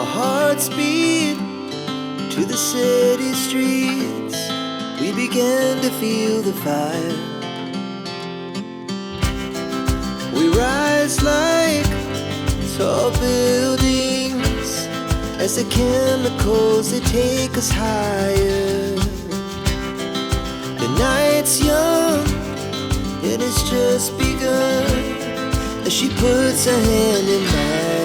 Our hearts beat to the city streets. We began to feel the fire. We rise like tall buildings as the chemicals, they take us higher. The night's young, it has just begun as she puts her hand in mine.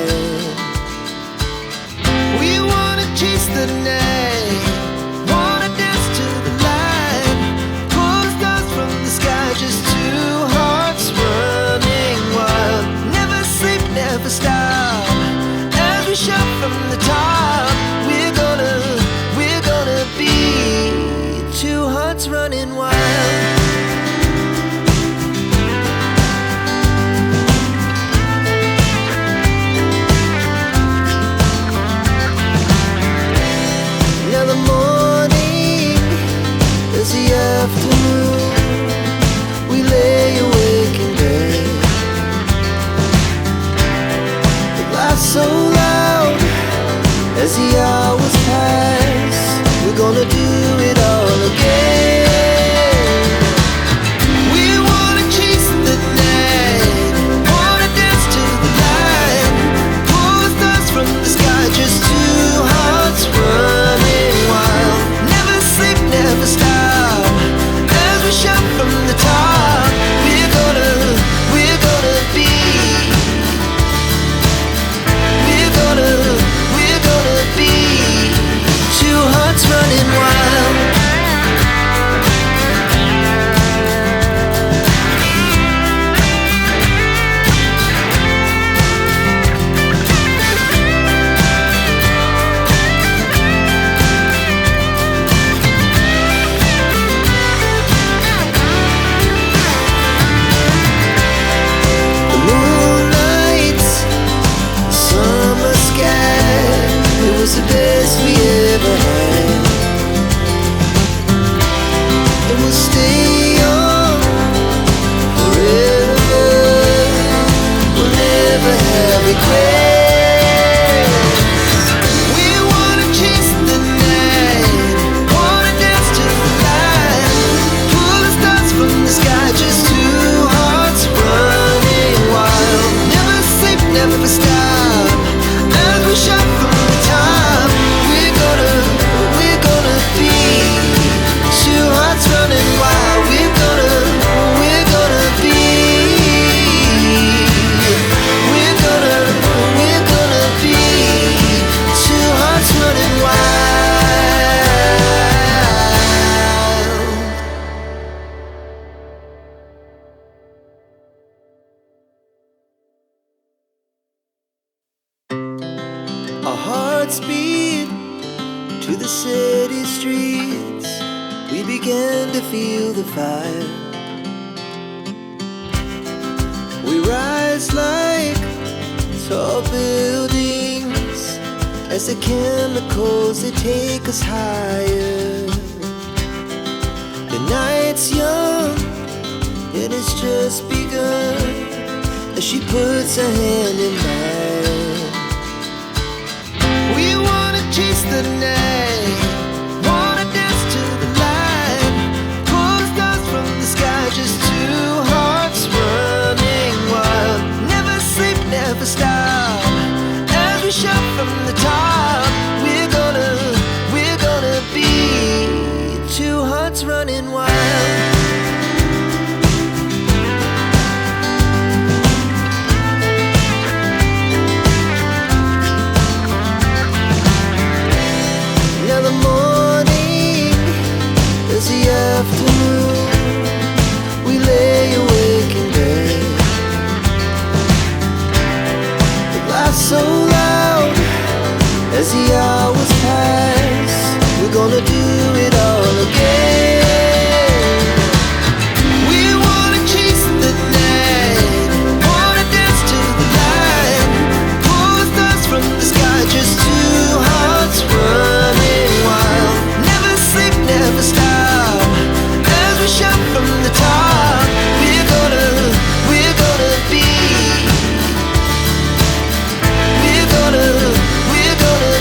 We wanna chase the night, wanna dance to the light, pull the stars from the sky, just two hearts running wild. Never sleep, never stop, as we shout from the top. We're gonna be two hearts running wild. Now the morning is the afternoon. We lay awake in bed. The laughs so loud as the hours pass. We're gonna do it all again. We wanna chase the night, wanna dance to the light, pull the stars from the sky, just two hearts running wild. Never sleep, never stop, as we shout from the top. We're gonna be, we're gonna be two hearts running wild. The moonlight, summer sky, it was the best we ever had. And we'll stay on forever. We'll never have regrets. We wanna chase the night, wanna dance to the light, pull the stars from the sky, just two hearts running wild. Never sleep, never stop, as we shout from the top. We're gonna be two hearts running wild. We're gonna be, we're gonna be two hearts running wild. Our hearts beat to the city streets. We began to feel the fire. We rise like tall buildings as the chemicals, they take us higher. The night's young, it has just begun as she puts her hand in mine. We wanna chase the night, wanna dance to the light, pull the stars from the sky, just two hearts running wild. Never sleep, never stop, as we shout from the top. We're gonna be two hearts running wild. Now the morning is the afternoon. We lay awake in bed. The laughs so loud as the hours pass. We're gonna do it all again. We wanna chase the night, wanna dance to the light, pull the stars from the sky, just two hearts running wild. Never sleep, never stop, as we shout from the top. We're gonna be, we're gonna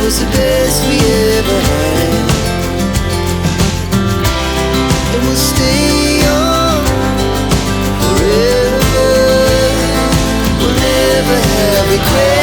was the best we ever had. And we'll stay young forever. We'll never have regrets.